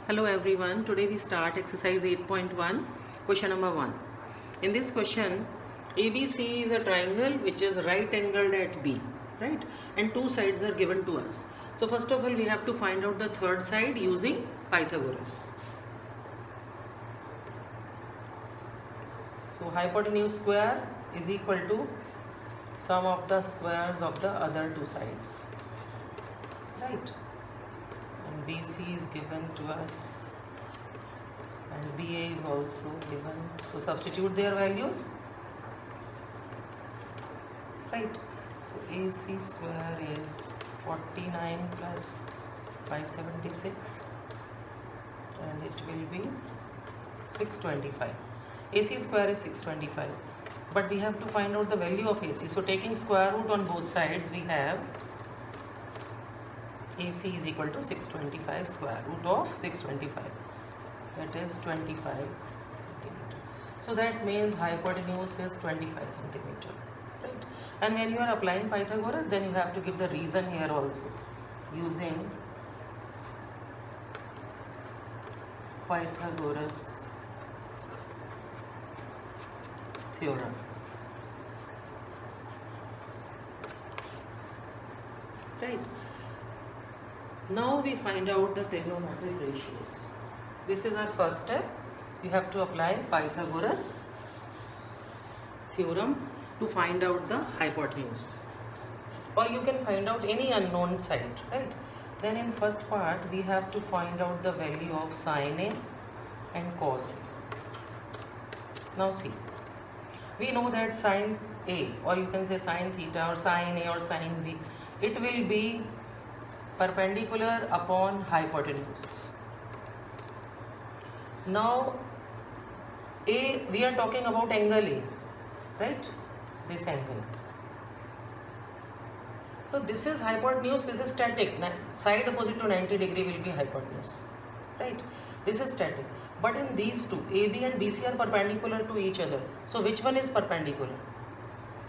Hello everyone, today we start exercise 8.1, question number 1. In this question, ABC is a triangle which is right angled at B, right? And two sides are given to us. So first of all, we have to find out the third side using Pythagoras. So hypotenuse square is equal to sum of the squares of the other two sides, right? And BC is given to us and BA is also given. So substitute their values, right? So AC square is 49 plus 576 and it will be 625. AC square is 625, but we have to find out the value of AC. So taking square root on both sides, we have AC is equal to 625 square root of 625, that is 25 centimeter. So that means hypotenuse is 25 centimeter, right? And when you are applying Pythagoras, then you have to give the reason here also using Pythagoras theorem. Right? Now we find out the trigonometric ratios. This is our first step. You have to apply Pythagoras theorem to find out the hypotenuse. Or you can find out any unknown side, right? Then in first part, we have to find out the value of sin A and cos A. Now see, we know that sin A, or you can say sin theta or sin A or sin B, it will be perpendicular upon hypotenuse. Now A, we are talking about angle A, right? This angle. So this is hypotenuse, this is static. Side opposite to 90 degree will be hypotenuse, right? This is static. But in these two, AB and BC are perpendicular to each other. So which one is perpendicular?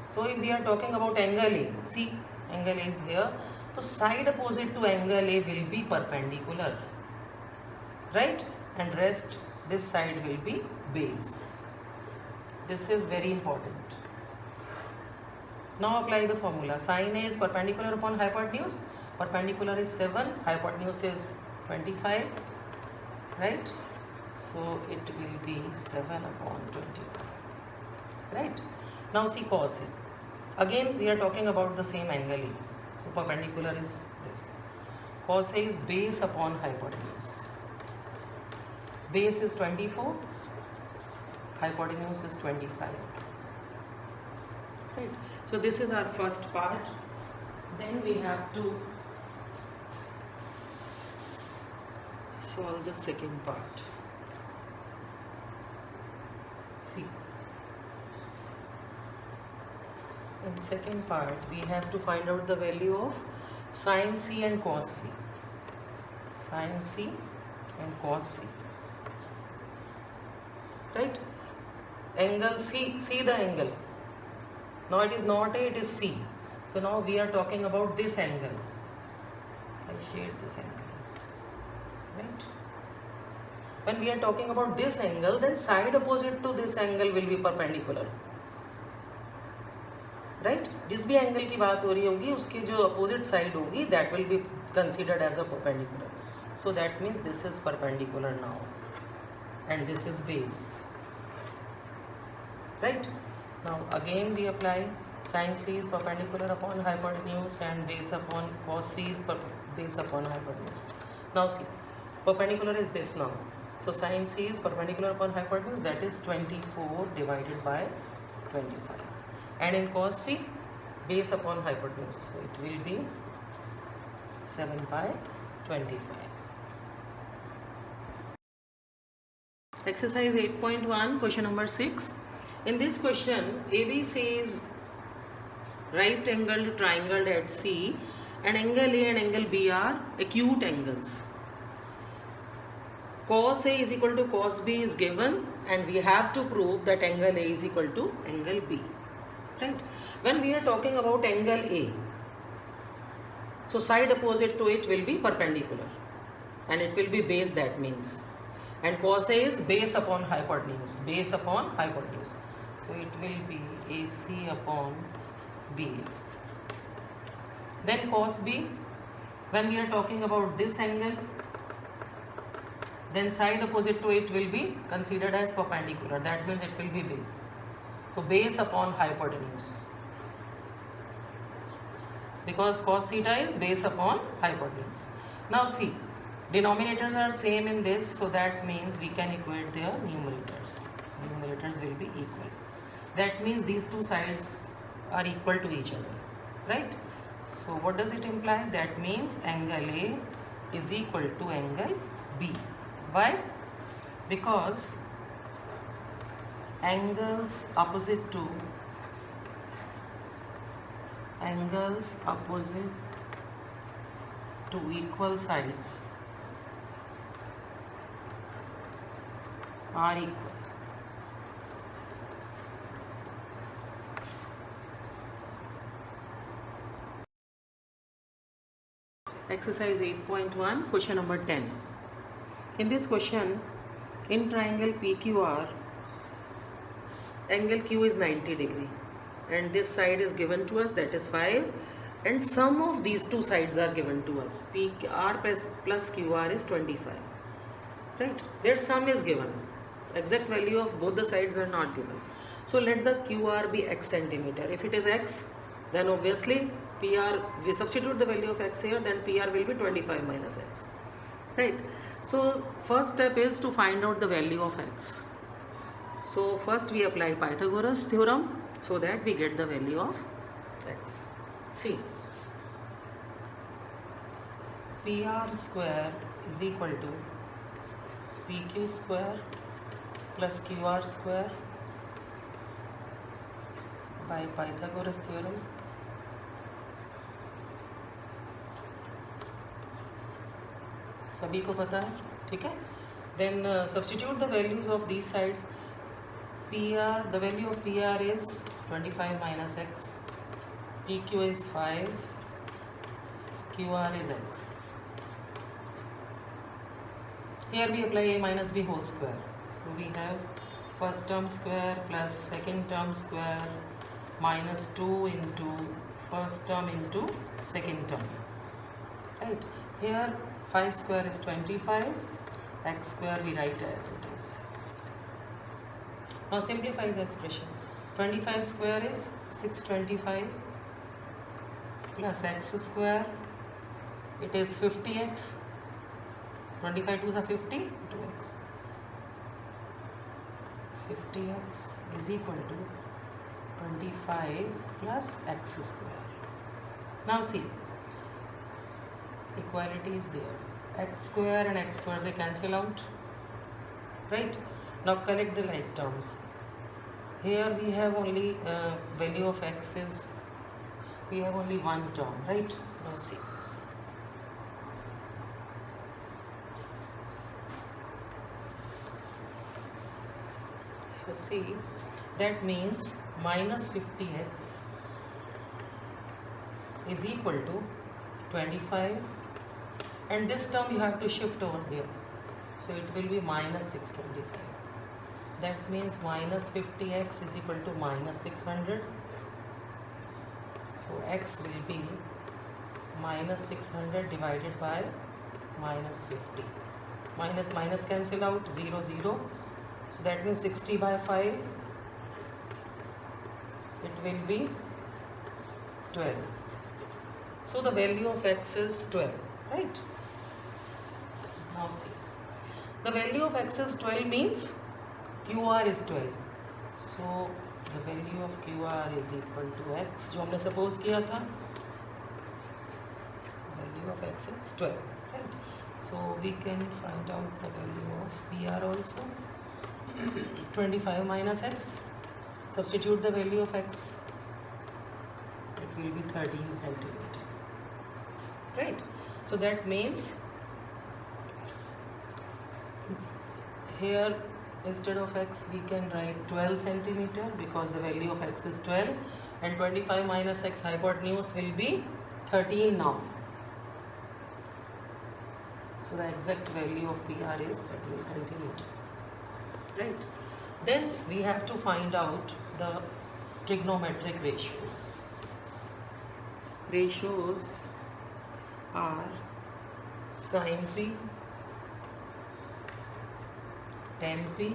So if we are talking about angle A, see, angle A is here. So side opposite to angle A will be perpendicular, right? And rest, this side will be base. This is very important. Now apply the formula. Sin A is perpendicular upon hypotenuse. Perpendicular is 7, hypotenuse is 25, right? So it will be 7 upon 25, right? Now see cos A. Again we are talking about the same angle A. So perpendicular is this. Cos A is base upon hypotenuse. Base is 24, hypotenuse is 25. Right. So this is our first part. Then we have to solve the second part. See. In second part, we have to find out the value of sin C and cos C. Sin C and cos C. Right? Angle C, see the angle. Now it is not A, it is C. So now we are talking about this angle. I shade this angle. Right? When we are talking about this angle, then side opposite to this angle will be perpendicular. Right जिस भी angle की बात हो रही होगी उसकी जो opposite side होगी that will be considered as a perpendicular. So that means this is perpendicular now and this is base, right? Now again we apply sin C is perpendicular upon hypotenuse and base upon cos C is base upon hypotenuse. Now see, perpendicular is this now. So sin C is perpendicular upon hypotenuse, that is 24 divided by 25. And in cos C, base upon hypotenuse, so it will be 7 by 25. Exercise 8.1, question number 6. In this question, ABC is right angled triangle at C, and angle A and angle B are acute angles. Cos A is equal to cos B is given, and we have to prove that angle A is equal to angle B. Right? When we are talking about angle A, So side opposite to it will be perpendicular, and it will be base, that means. And cos A is base upon hypotenuse, base upon hypotenuse. So it will be AC upon BA. Then cos B, when we are talking about this angle, then side opposite to it will be considered as perpendicular, that means it will be base. So base upon hypotenuse, because cos theta is base upon hypotenuse. Now see, denominators are same in this, so that means we can equate their numerators. Numerators will be equal. That means these two sides are equal to each other, right? So what does it imply? That means angle A is equal to angle B. Why? Because angles opposite to equal sides are equal. Exercise 8.1, question number 10. In this question, in triangle PQR, angle Q is 90 degree and this side is given to us, that is 5, and sum of these two sides are given to us. PR plus QR is 25, right? Their sum is given. Exact value of both the sides are not given. So let the QR be x centimeter. If it is x, then obviously PR, we substitute the value of x here, then PR will be 25 minus x, right? So first step is to find out the value of x. So first we apply Pythagoras theorem so that we get the value of x. See, PR square is equal to PQ square plus QR square by Pythagoras theorem सभी को पता है, ठीक है? Then substitute the values of these sides. PR, the value of PR is 25 minus x, PQ is 5, QR is x. Here we apply a minus b whole square. So we have first term square plus second term square minus 2 into first term into second term, right? Here 5 square is 25, x square we write as it is. Now simplify the expression. 25 square is 625 plus x square, it is 50x. 25 2s are 50, 2x. 50x is equal to 25 plus x square. Now see, equality is there. X square and x square, they cancel out, right? Now collect the like terms. Here we have only value of x is, we have only one term, right? Now see. So see, that means minus 50x is equal to 25, and this term you have to shift over there. So it will be minus 625. That means minus 50x is equal to minus 600. So x will be minus 600 divided by minus 50. Minus minus cancel out, 0 0. So that means 60 by 5. It will be 12. So the value of x is 12, right? Now see, the value of x is 12 means QR is 12. So the value of QR is equal to x, जो हमने suppose किया था. Value of x is 12, right? So we can find out the value of PR also. 25 minus x. Substitute the value of x. It will be 13 centimeter, right? So that means here instead of x we can write 12 centimeter because the value of x is 12, and 25 minus x hypotenuse will be 13 now. So the exact value of PR is 13 centimeter. Right. Then we have to find out the trigonometric ratios. Ratios are sin P, tan P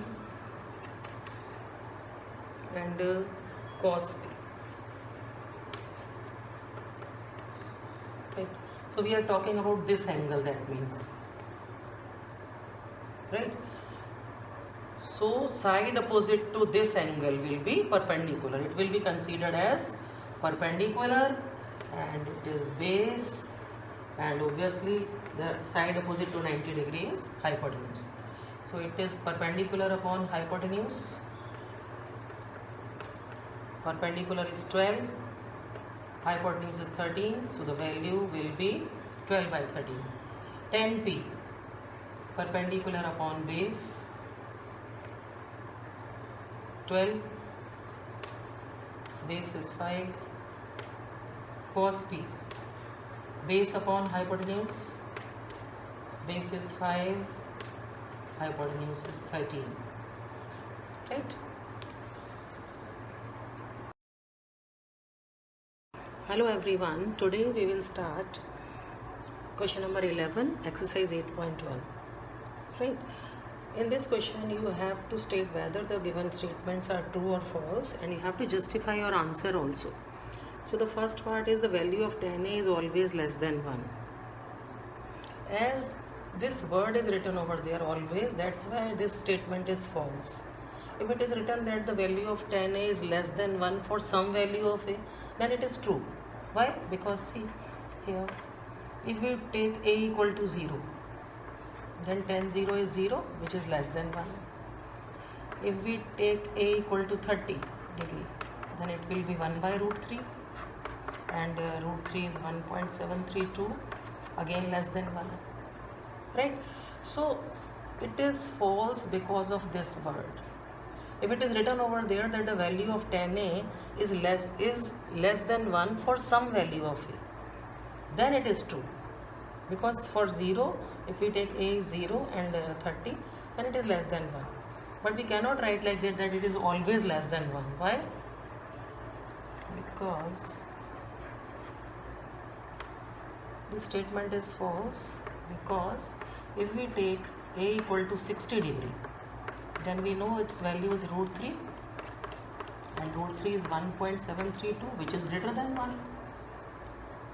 and cos P. Right. So we are talking about this angle, that means. Right. So side opposite to this angle will be perpendicular. It will be considered as perpendicular and it is base, and obviously the side opposite to 90 degree is hypotenuse. So it is perpendicular upon hypotenuse. Perpendicular is 12, hypotenuse is 13, so the value will be 12 by 13. Tan P, perpendicular upon base, 12, base is 5. Cos P, base upon hypotenuse, base is 5, hypotenuse is 13. Right? Hello everyone, today we will start question number 11, exercise 8.1. Right? In this question you have to state whether the given statements are true or false, and you have to justify your answer also. So the first part is the value of tan A is always less than 1. As this word is written over there always, that's why this statement is false. If it is written that the value of tan A is less than 1 for some value of A, then it is true. Why? Because see here, if we take A equal to 0, then tan 0 is 0, which is less than 1. If we take A equal to 30 degree, then it will be 1 by root 3, and root 3 is 1.732, again less than 1. Right? So it is false because of this word. If it is written over there that the value of tan A is less than 1 for some value of A, then it is true. Because for 0, if we take A is 0 and 30, then it is less than 1. But we cannot write like that it is always less than 1. Why? Because this statement is false, because if we take A equal to 60 degree, then we know its value is root 3, and root 3 is 1.732, which is greater than 1.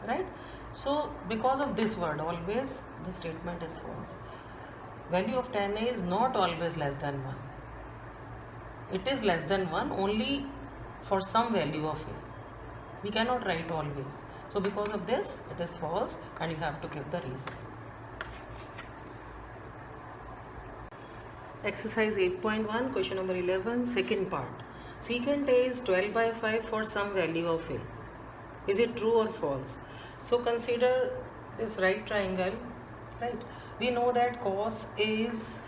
Right? So because of this word, always the statement is false. Value of tan A is not always less than 1. It is less than 1 only for some value of A. We cannot write always. So because of this, it is false, and you have to give the reason. Exercise 8.1, question number 11, second part. Secant A is 12 by 5 for some value of A. Is it true or false? So consider this right triangle, right? We know that cos A is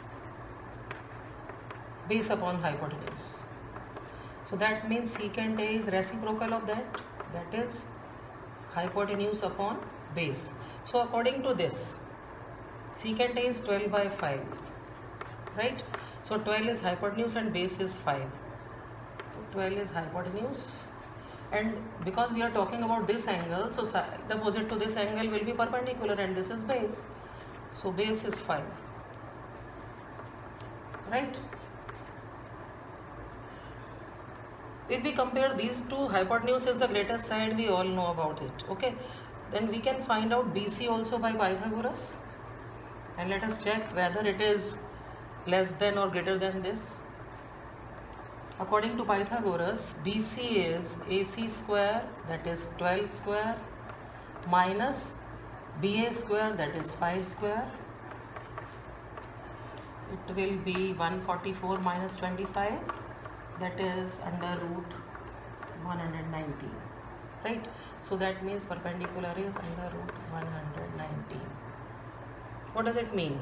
base upon hypotenuse. So that means secant A is reciprocal of that. That is hypotenuse upon base. So according to this, secant A is 12 by 5. Right? So 12 is hypotenuse and base is 5. So 12 is hypotenuse, and because we are talking about this angle, so side opposite to this angle will be perpendicular, and this is base. So base is 5. Right? If we compare these two, hypotenuse is the greatest side, we all know about it. Okay? Then we can find out BC also by Pythagoras, and let us check whether it is less than or greater than this. According to Pythagoras, BC is AC square, that is 12 square, minus BA square, that is 5 square. It will be 144 minus 25, that is under root 119. Right? So that means perpendicular is under root 119. What does it mean?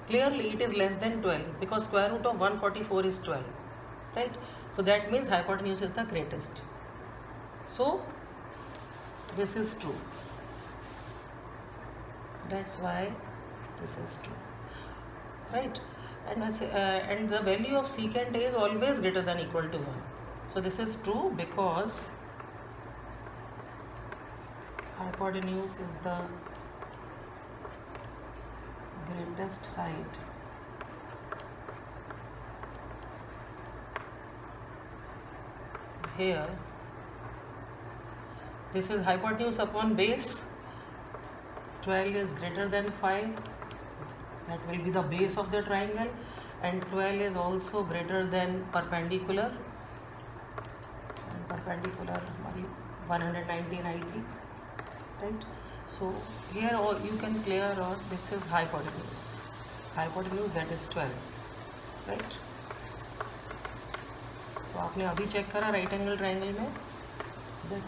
Clearly it is less than 12 because square root of 144 is 12. Right? So that means hypotenuse is the greatest. So this is true. That's why this is true, right? And the value of secant A is always greater than equal to 1. So this is true because hypotenuse is the greatest side here. This is hypotenuse upon base. 12 is greater than 5. That will be the base of the triangle, and 12 is also greater than perpendicular. And perpendicular 190 90, right? So here you can clear out this is hypotenuse. Hypotenuse, that is 12, right? So आपने अभी check करा right angle triangle में that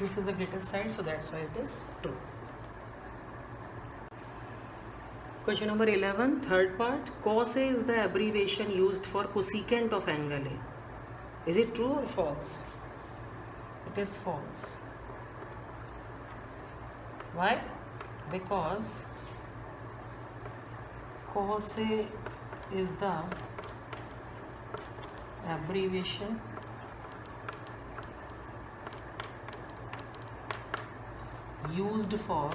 this is the greatest side, so that's why it is true. Question number 11, third part. Cos A is the abbreviation used for cosecant of angle A. Is it true or false? It is false. Why? Because cos A is the abbreviation used for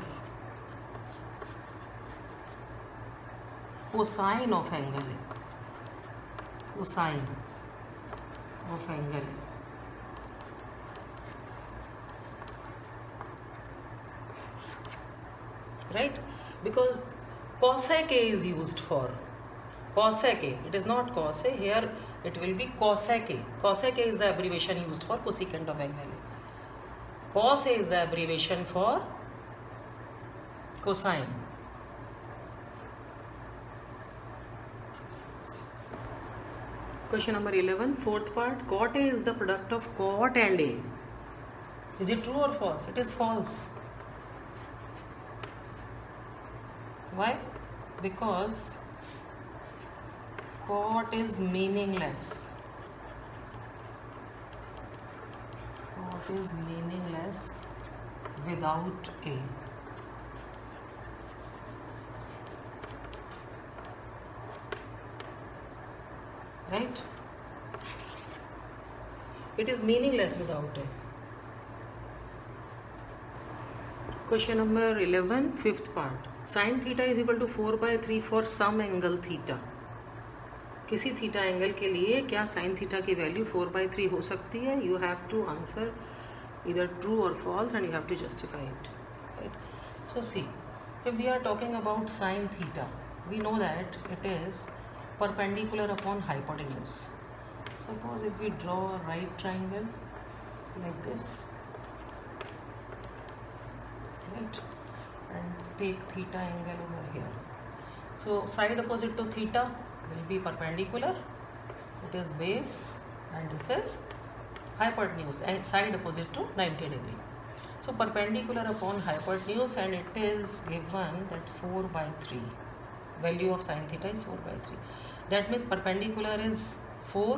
cosine of angle A. Cosine of angle A. Right? Because cosec A is used for cosec A. It is not cos A. Here it will be cosec A. Cosec A is the abbreviation used for cosecant of angle A. Cos A is the abbreviation for cosine. Question number 11, fourth part. Cot A is the product of cot and A. Is it true or false? It is false. Why? Because cot is meaningless. Cot is meaningless without A. Right? It is meaningless without A. Question number 11, fifth part. Sin theta is equal to 4/3 for some angle theta. किसी theta angle के लिए क्या sine theta की value 4/3 हो सकती है? You have to answer either true or false and you have to justify it. Right? So see, if we are talking about sin theta, we know that it is perpendicular upon hypotenuse. Suppose if we draw a right triangle like this, right, and take theta angle over here. So side opposite to theta will be perpendicular. It is base and this is hypotenuse, and side opposite to 90 degree. So perpendicular upon hypotenuse, and it is given that 4/3. Value of sin theta is 4/3. That means perpendicular is 4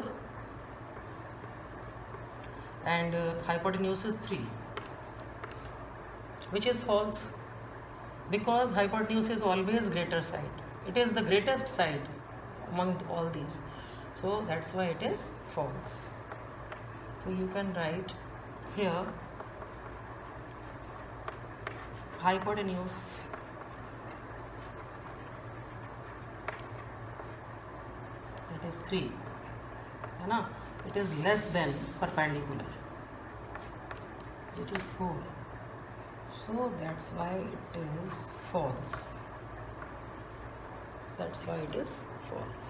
and hypotenuse is 3, which is false because hypotenuse is always greater side. It is the greatest side among all these, so that's why it is false. So you can write here hypotenuse that is 3, है ना? It is less than perpendicular, which is 4. So that's why it is false. That's why it is false.